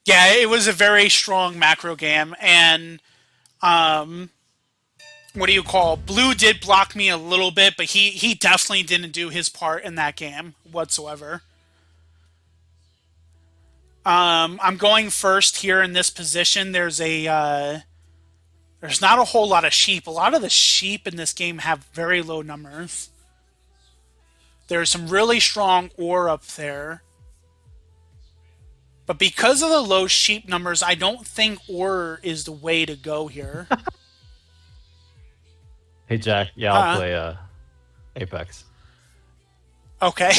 Yeah, it was a very strong macro game, and um, what do you call? Blue did block me a little bit, but he definitely didn't do his part in that game whatsoever. I'm going first here in this position. There's not a whole lot of sheep. A lot of the sheep in this game have very low numbers. There's some really strong ore up there. But because of the low sheep numbers, I don't think ore is the way to go here. Hey Jack, yeah, I'll Huh? play Apex. Okay.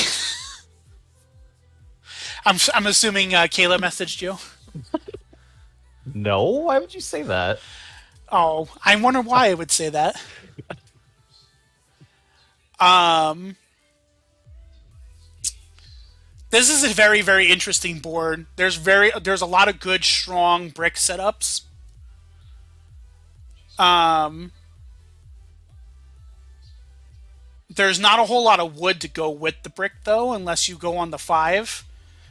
I'm assuming Kayla messaged you. No, why would you say that? Oh, I wonder why I would say that. Um, this is a very very interesting board. There's a lot of good strong brick setups. Um, there's not a whole lot of wood to go with the brick though, unless you go on the five.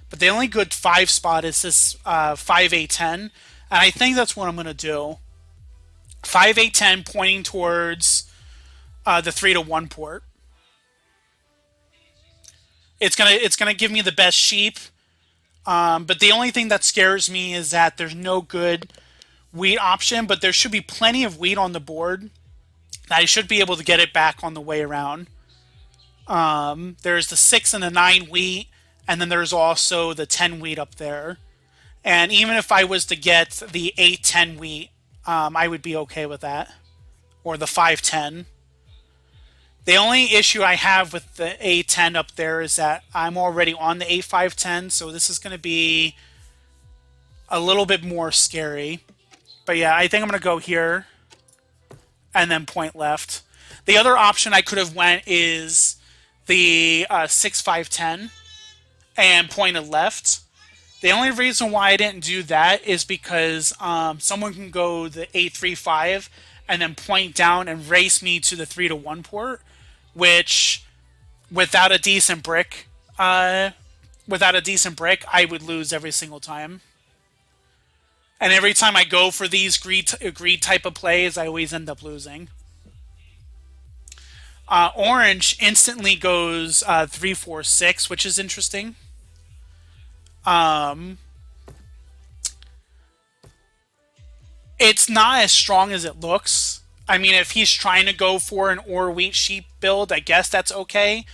But the only good five spot is this 5A10, and I think that's what I'm gonna do. 5A10 pointing towards the 3-1 port. It's gonna give me the best sheep. But the only thing that scares me is that there's no good wheat option, but there should be plenty of wheat on the board. I should be able to get it back on the way around. There's the 6 and the 9 wheat, and then there's also the 10 wheat up there. And even if I was to get the 8-10 wheat, I would be okay with that. Or the 5-10. The only issue I have with the A10 up there is that I'm already on the A510, so this is going to be a little bit more scary. But yeah, I think I'm going to go here and then point left. The other option I could have went is the 6-5-10 and pointed left. The only reason why I didn't do that is because someone can go the 8-3-5 and then point down and race me to the 3-1 port, which without a decent brick, uh, I would lose every single time. And every time I go for these greed type of plays, I always end up losing. Orange instantly goes 3-4-6, which is interesting. Um, it's not as strong as it looks. I mean, if he's trying to go for an ore wheat sheep build, I guess that's okay.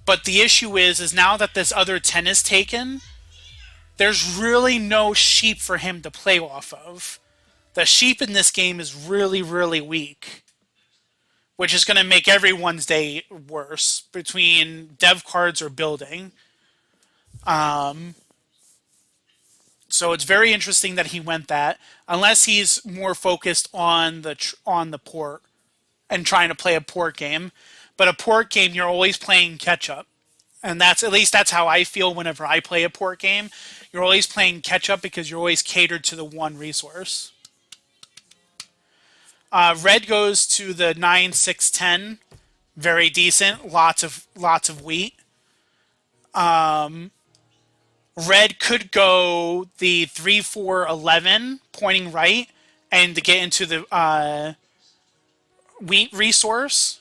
But the issue is now that this other 10 is taken, there's really no sheep for him to play off of. The sheep in this game is really, really weak, which is going to make everyone's day worse between dev cards or building. Um, so it's very interesting that he went that, unless he's more focused on the port and trying to play a port game. But a port game, you're always playing catch up, and that's at least that's how I feel whenever I play a port game. You're always playing catch up because you're always catered to the one resource. Red goes to the 9-6-10, very decent. Lots of wheat. Red could go the 3-4-11, pointing right, and to get into the wheat resource.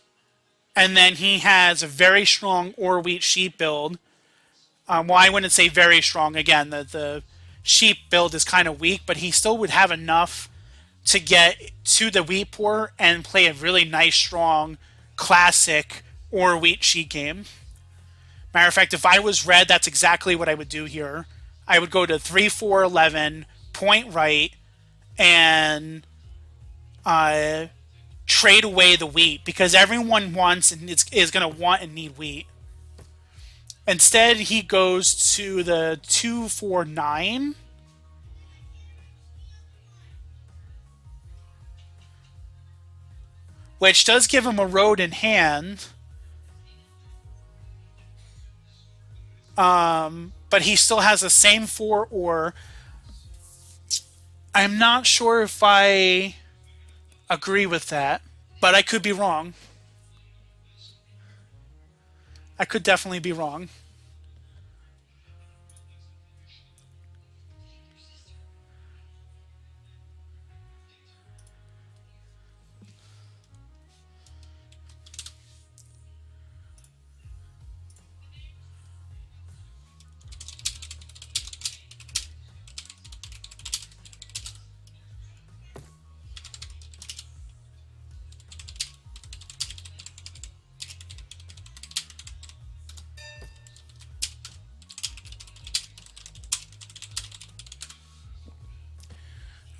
And then he has a very strong ore wheat sheep build. Well, I wouldn't say very strong. Again, the sheep build is kind of weak, but he still would have enough to get to the wheat port and play a really nice, strong, classic ore wheat sheep game. Matter of fact, if I was red, that's exactly what I would do here. I would go to 3-4-11, point right, and trade away the wheat because everyone wants and is going to want and need wheat. Instead, he goes to the 2-4-9, which does give him a road in hand. But he still has the same 4 ore. I'm not sure if I agree with that, but I could be wrong. I could definitely be wrong.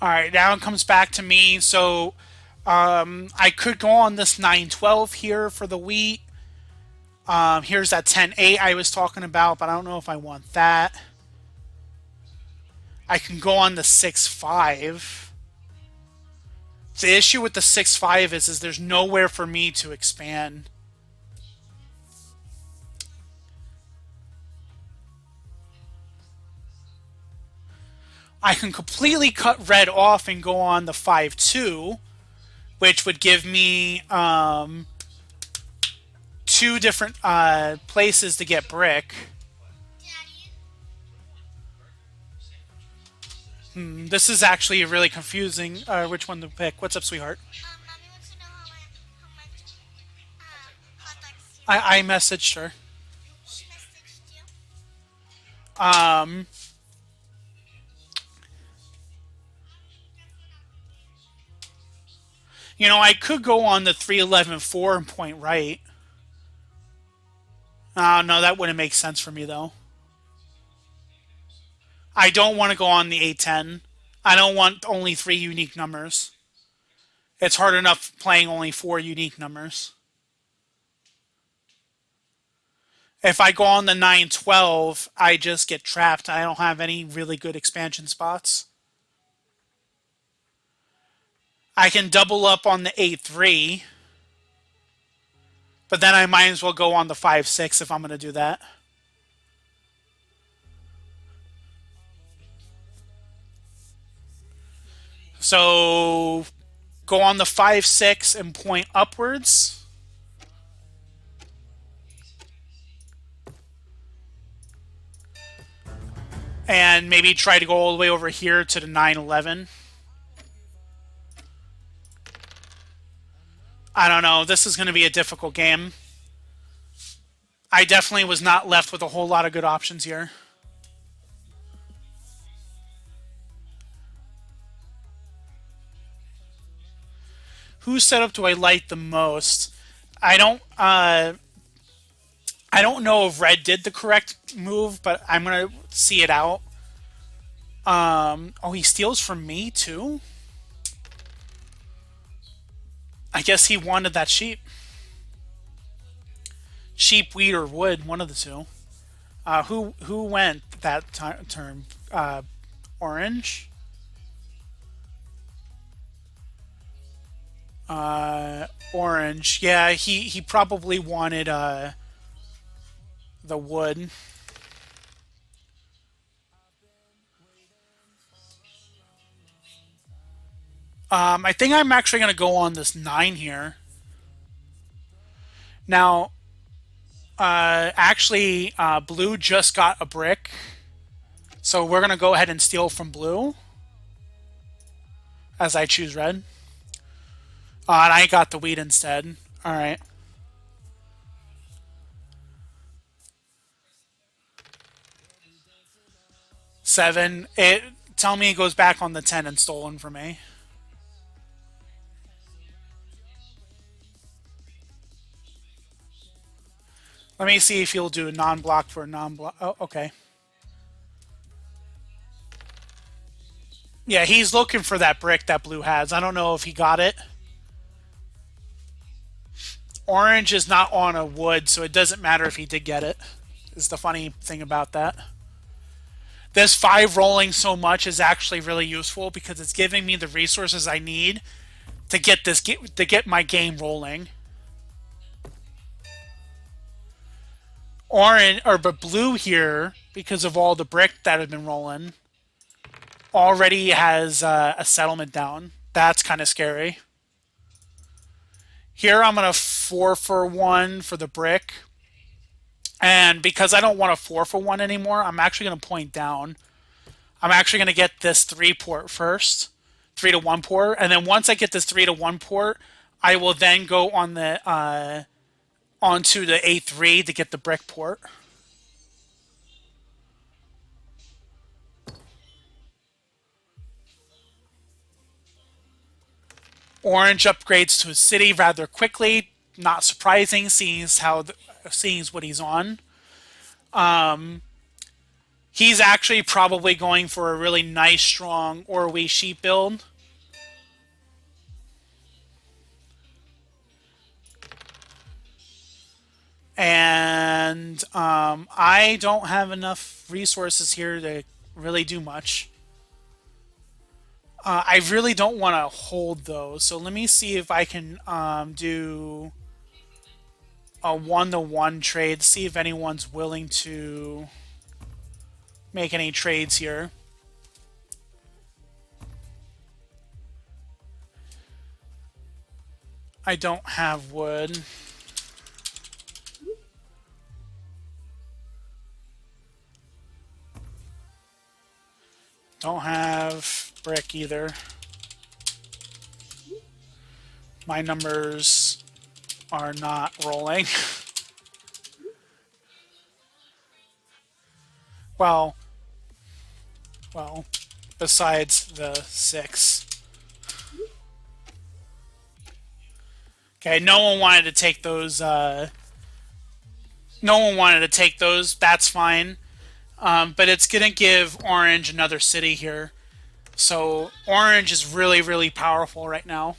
All right, now it comes back to me. So I could go on this 912 here for the wheat. Here's that 10-8 I was talking about, but I don't know if I want that. I can go on the 6-5. The issue with the 6-5 is there's nowhere for me to expand. I can completely cut red off and go on the 5-2, which would give me two different places to get brick. This is actually really confusing. Which one to pick? What's up, sweetheart? Mommy wants to know how much hot dogs you I messaged her. she messaged you. Um, I could go on the 311-4 and point right. No, that wouldn't make sense for me though. I don't want to go on the 810. I don't want only three unique numbers. It's hard enough playing only four unique numbers. If I go on the 912, I just get trapped. I don't have any really good expansion spots. I can double up on the 8-3, but then I might as well go on the 5-6 if I'm going to do that. So go on the 5-6 and point upwards. And maybe try to go all the way over here to the 911. I don't know. This is going to be a difficult game. I definitely was not left with a whole lot of good options here. Whose setup do I like the most? I don't. I don't know if Red did the correct move, but I'm gonna see it out. Oh, he steals from me too. I guess he wanted that sheep. Sheep, wheat, or wood, one of the two. Who went that term? Orange. Orange. Yeah, he probably wanted the wood. I think I'm actually gonna go on this 9 here. Now, blue just got a brick, so we're gonna go ahead and steal from blue as I choose red. And I got the wheat instead. All right. Seven. Tell me it goes back on the 10 and stolen from me. Let me see if he'll do a non-block for a non-block. Oh, okay. Yeah, he's looking for that brick that blue has. I don't know if he got it. Orange is not on a wood, so it doesn't matter if he did get it. Is the funny thing about that. This 5 rolling so much is actually really useful because it's giving me the resources I need to get my game rolling. But blue here, because of all the brick that have been rolling, already has a settlement down. That's kind of scary. Here I'm going to 4 for 1 for the brick. And because I don't want a 4 for 1 anymore, I'm actually going to point down. I'm actually going to get this 3 port first. 3 to 1 port. And then once I get this 3 to 1 port, I will then go on the onto the A3 to get the brick port. Orange upgrades to a city rather quickly. Not surprising, seeing what he's on. He's actually probably going for a really nice, strong Orwe sheep build. And I don't have enough resources here to really do much. I really don't want to hold those, so let me see if I can do a one-to-one trade. See if anyone's willing to make any trades here. I don't have wood. Don't have brick either. My numbers are not rolling. well, well, besides the 6. Okay, no one wanted to take those. No one wanted to take those. That's fine. But it's going to give Orange another city here. So Orange is really, really powerful right now.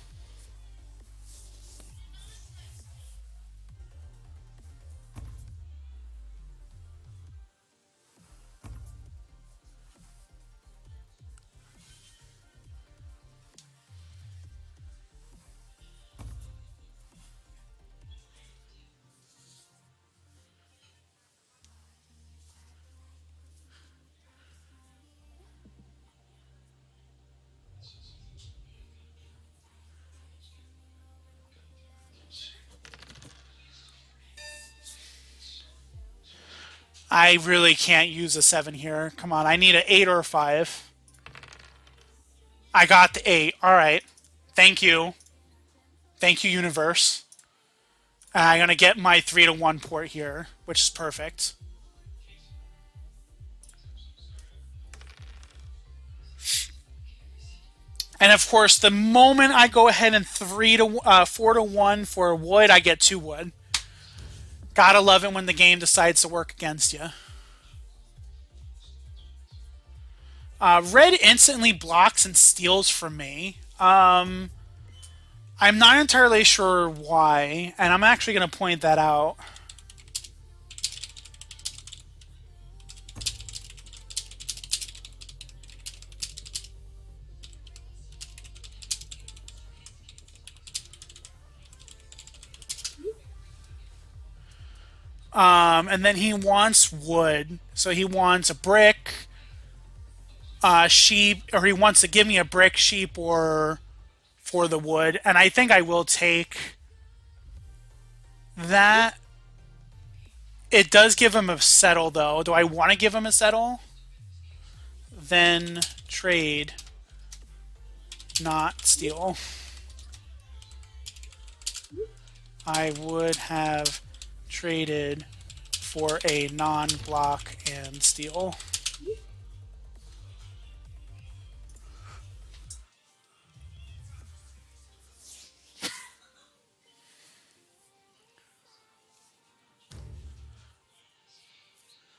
I really can't use a 7 here. Come on, I need an 8 or a 5. I got the 8. All right. Thank you. Thank you, universe. And I'm going to get my 3-to-1 port here, which is perfect. And of course, the moment I go ahead and 4-to-1 for wood, I get 2 wood. Gotta love it when the game decides to work against you. Red instantly blocks and steals from me. I'm not entirely sure why, and I'm actually going to point that out. And then he wants wood, so he wants a brick, sheep, or he wants to give me a brick, sheep, or for the wood, and I think I will take that. It does give him a settle, though. Do I want to give him a settle? Then trade, not steal. I would have traded for a non-block and steal.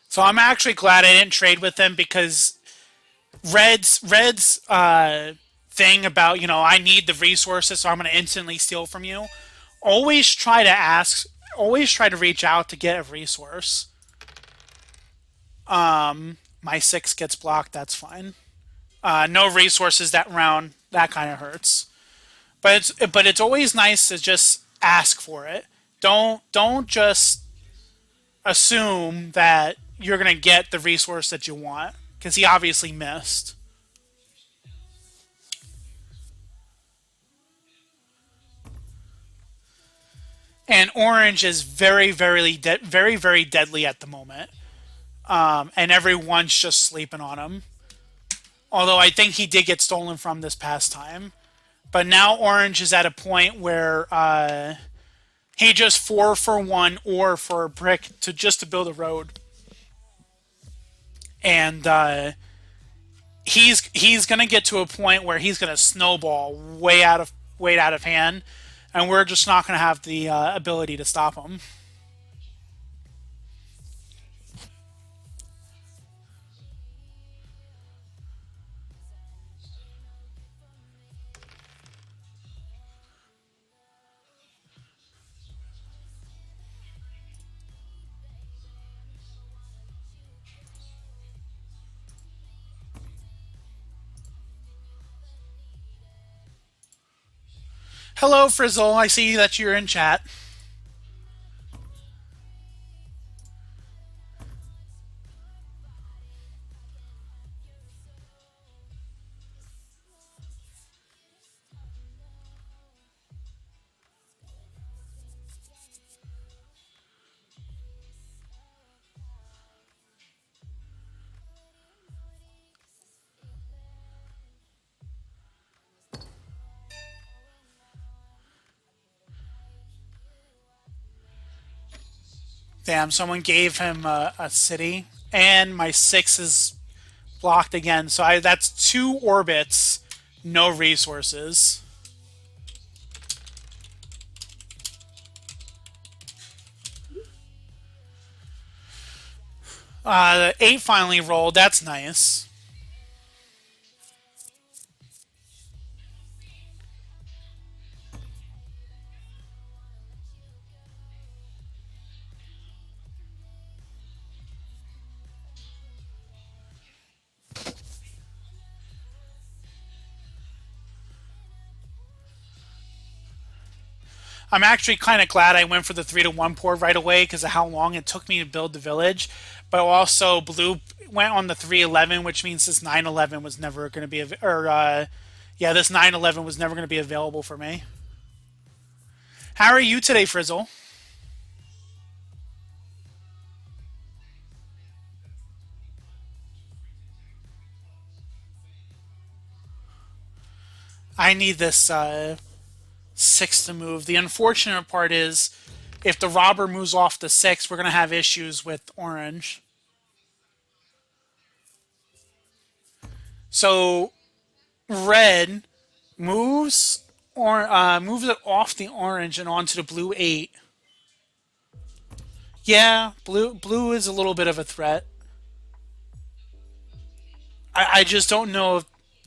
So I'm actually glad I didn't trade with them because Red's thing about, I need the resources, so I'm going to instantly steal from you. Always try to ask, always try to reach out to get a resource. My 6 gets blocked, that's fine. No resources that round, that kind of hurts. But it's always nice to just ask for it. Don't just assume that you're gonna get the resource that you want because he obviously missed. And orange is very, very, very deadly at the moment, and everyone's just sleeping on him. Although I think he did get stolen from this past time, but now orange is at a point where he just 4-for-1 or for a brick to build a road, and he's gonna get to a point where he's gonna snowball way out of hand, and we're just not gonna have the ability to stop him. Hello, Frizzle. I see that you're in chat. Damn, someone gave him a city, and my 6 is blocked again. So that's 2 orbits, no resources. The 8 finally rolled. That's nice. I'm actually kind of glad I went for the 3-1 port right away because of how long it took me to build the village. But also, blue went on the 311, which means this 911 was never going to be, yeah, this 911 was never going to be available for me. How are you today, Frizzle? I need this 6 to move. The unfortunate part is, if the robber moves off the 6, we're going to have issues with orange. So red moves or moves it off the orange and onto the blue 8. Yeah, blue is a little bit of a threat. I just don't know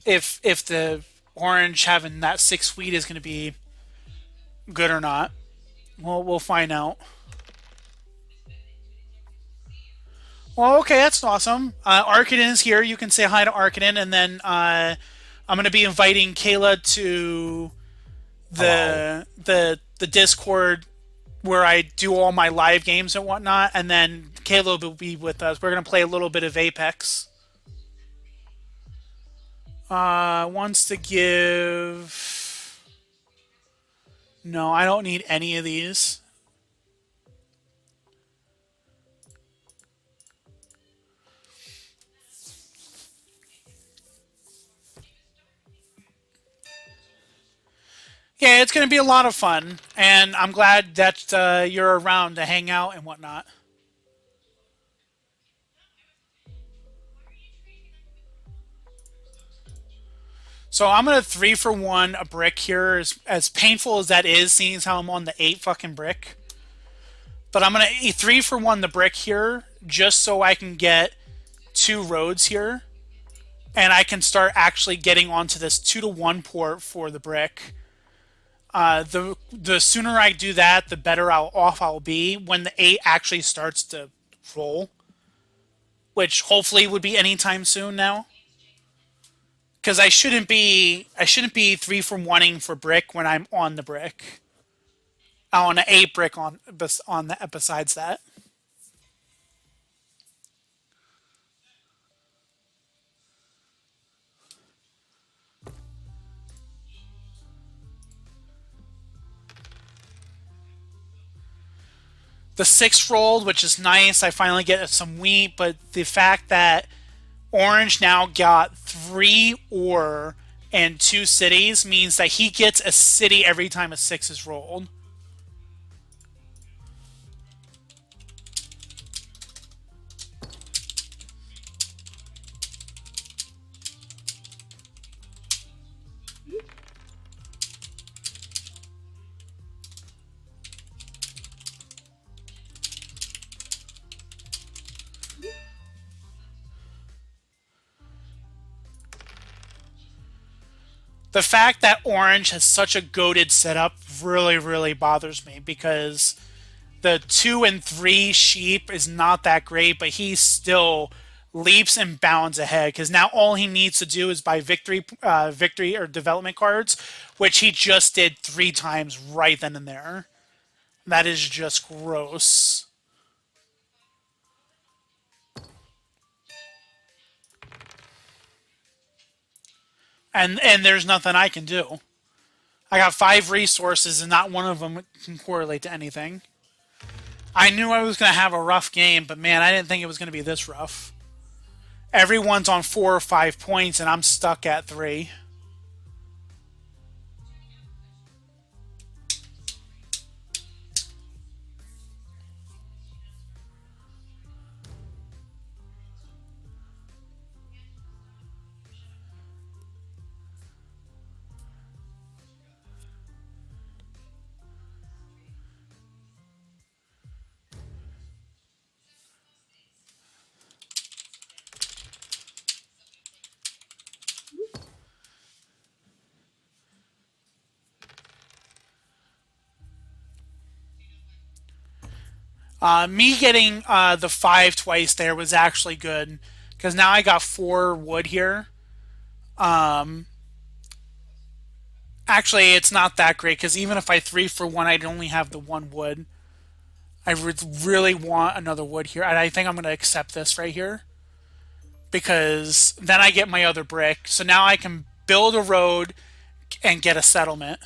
if the orange having that 6 wheat is going to be good or not. We'll find out. Well, okay, that's awesome. Arkaden is here. You can say hi to Arkaden, and then I'm going to be inviting Kayla to Hello. the Discord where I do all my live games and whatnot, and then Kayla will be with us. We're going to play a little bit of Apex. Wants to give. No, I don't need any of these. Yeah, it's going to be a lot of fun, and I'm glad that you're around to hang out and whatnot. So I'm gonna 3-for-1 a brick here, as painful as that is, seeing as how I'm on the 8 fucking brick. But I'm gonna 3-for-1 the brick here, just so I can get 2 roads here, and I can start actually getting onto this 2-to-1 port for the brick. The sooner I do that, the better I'll be when the 8 actually starts to roll, which hopefully would be anytime soon now. Because I shouldn't be 3-for-1ing for brick when I'm on the brick. On an 8 brick on the besides that. The 6 rolled, which is nice. I finally get some wheat, but the fact that Orange now got 3 ore and 2 cities means that he gets a city every time a 6 is rolled. The fact that Orange has such a goaded setup really, really bothers me because the 2 and 3 sheep is not that great, but he's still leaps and bounds ahead because now all he needs to do is buy victory or development cards, which he just did 3 times right then and there. That is just gross. And there's nothing I can do. I got 5 resources and not one of them can correlate to anything. I knew I was going to have a rough game, but man, I didn't think it was going to be this rough. Everyone's on 4 or 5 points, and I'm stuck at 3. Me getting the 5 twice there was actually good because now I got 4 wood here. Um, Actually, it's not that great because even if I 3 for 1, I'd only have the 1 wood. I would really want another wood here, and I think I'm going to accept this right here because then I get my other brick. So now I can build a road and get a settlement.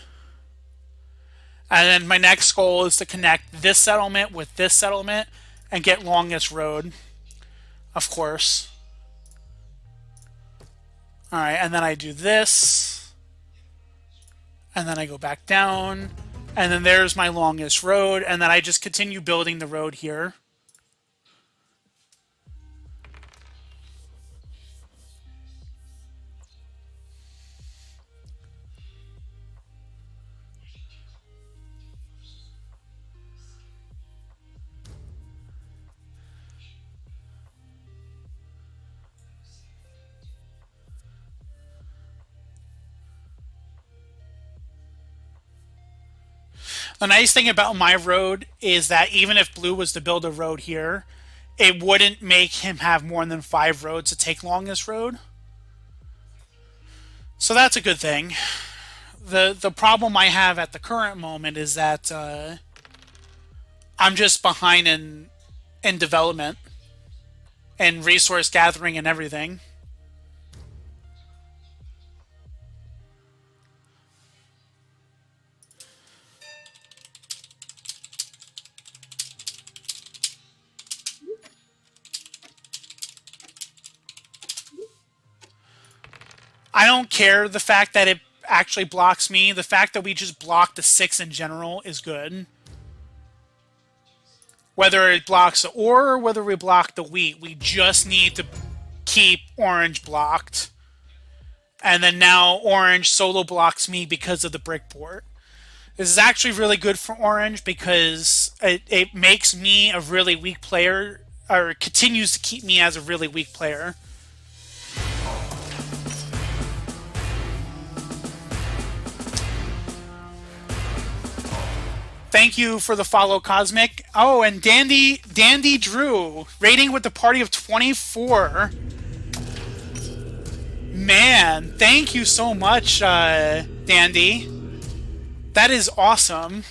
And then my next goal is to connect this settlement with this settlement and get longest road, of course. All right, and then I do this, and then I go back down, and then there's my longest road, and then I just continue building the road here. The nice thing about my road is that even if blue was to build a road here, it wouldn't make him have more than 5 roads to take longest road. So that's a good thing. The problem I have at the current moment is that I'm just behind in development and resource gathering and everything. I don't care the fact that it actually blocks me. The fact that we just block the 6 in general is good. Whether it blocks the ore or whether we block the wheat, we just need to keep orange blocked. And then now orange solo blocks me because of the brick port. This is actually really good for orange because it makes me a really weak player, or it continues to keep me as a really weak player. Thank you for the follow, Cosmic. Oh, and Dandy Drew, rating with the party of 24. Man, thank you so much, Dandy. That is awesome.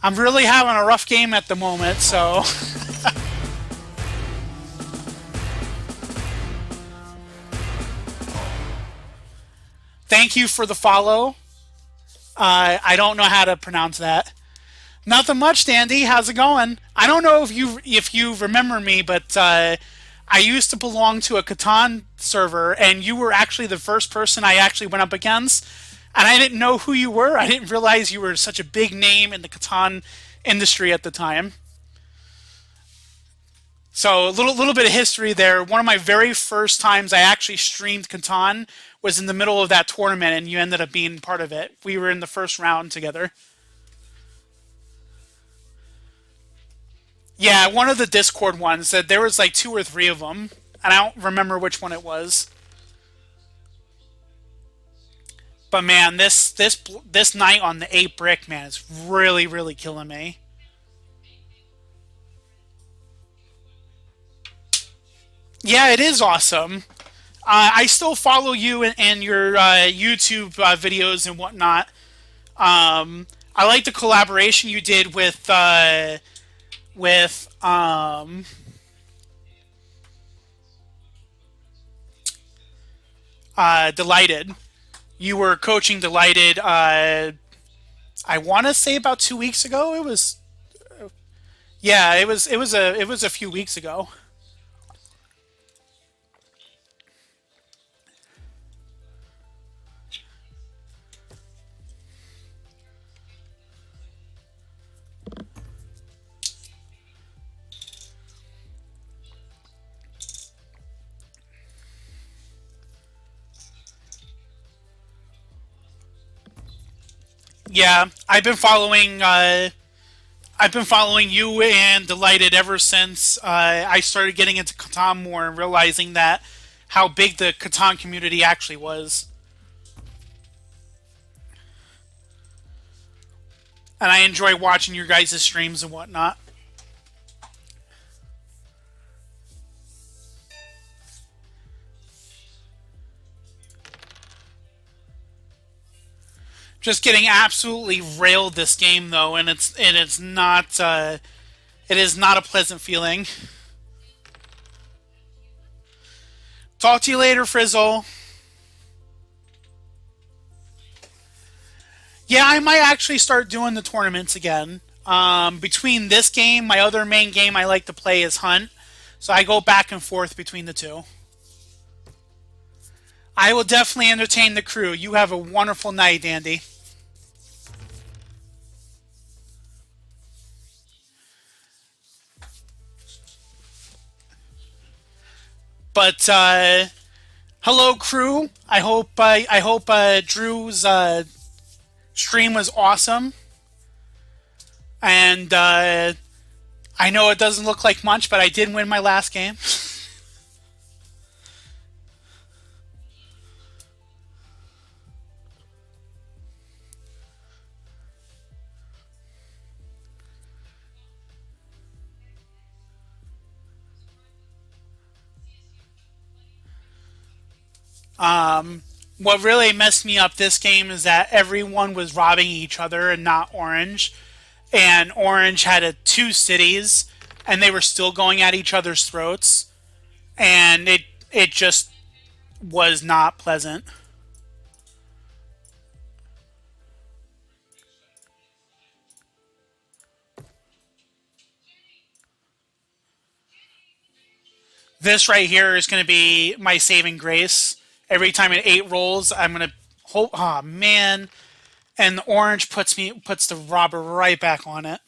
I'm really having a rough game at the moment, so... Thank you for the follow. I don't know how to pronounce that. Nothing much, Dandy. How's it going? I don't know if you remember me, but I used to belong to a Catan server, and you were actually the first person I actually went up against. And I didn't know who you were. I didn't realize you were such a big name in the Catan industry at the time. So a little bit of history there. One of my very first times I actually streamed Catan was in the middle of that tournament, and you ended up being part of it. We were in the first round together. Yeah, one of the Discord ones. That there was like 2 or 3 of them, and I don't remember which one it was. But man, this night on the 8 brick, man, is really killing me. Yeah, it is awesome. I still follow you and your YouTube videos and whatnot. I like the collaboration you did with Delighted. You were coaching Delighted. I want to say about 2 weeks ago. It was yeah. It was a few weeks ago. Yeah, I've been following you and Delighted ever since I started getting into Catan more and realizing that how big the Catan community actually was. And I enjoy watching your guys' streams and whatnot. Just getting absolutely railed this game though, and it's not it is not a pleasant feeling. Talk to you later, Frizzle. Yeah, I might actually start doing the tournaments again. Between this game, my other main game I like to play is Hunt, so I go back and forth between the two. I will definitely entertain the crew. You have a wonderful night, Andy. But hello, crew. I hope Drew's stream was awesome, and I know it doesn't look like much, but I did win my last game. What really messed me up this game is that everyone was robbing each other and not Orange. And Orange had two cities, and they were still going at each other's throats, and it just was not pleasant. This right here is going to be my saving grace. Every time it eight rolls, I'm going to hope. Oh man! And the orange puts the robber right back on it.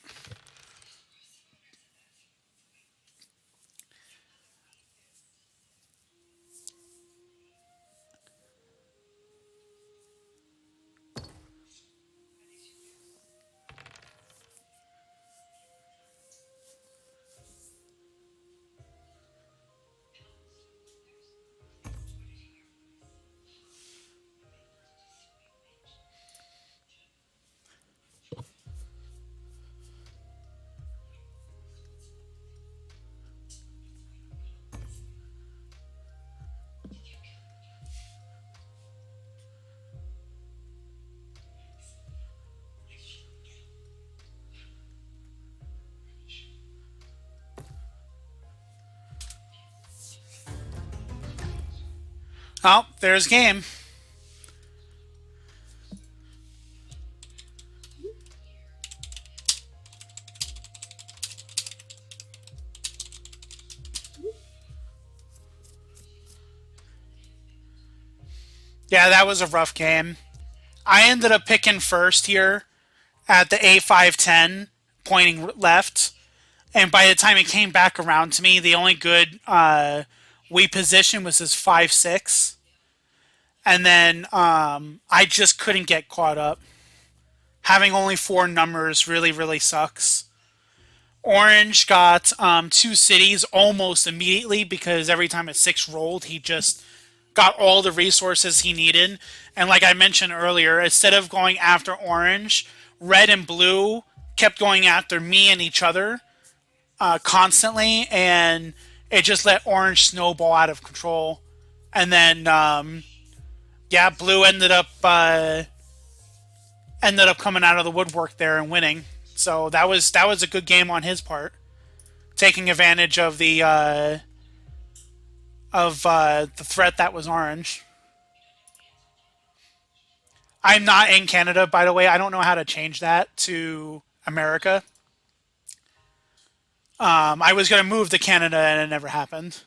Oh, there's game. Yeah, that was a rough game. I ended up picking first here at the A510, pointing left. And by the time it came back around to me, the only good we position was his 5-6. And then I just couldn't get caught up. Having only four numbers really, really sucks. Orange got two cities almost immediately because every time a six rolled, he just got all the resources he needed. And like I mentioned earlier, instead of going after orange, red and blue kept going after me and each other constantly, and it just let orange snowball out of control, and then yeah, blue ended up coming out of the woodwork there and winning. So that was a good game on his part, taking advantage of the threat that was orange. I'm not in Canada, by the way. I don't know how to change that to America. I was going to move to Canada and it never happened.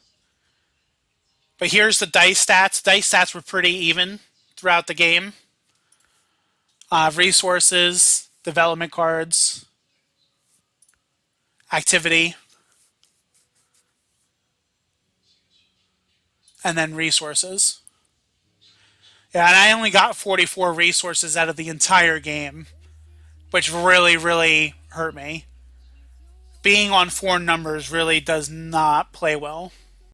But here's the dice stats. Dice stats were pretty even throughout the game. Resources, development cards, activity, and then resources. Yeah, and I only got 44 resources out of the entire game, which really, really hurt me. Being on four numbers really does not play well.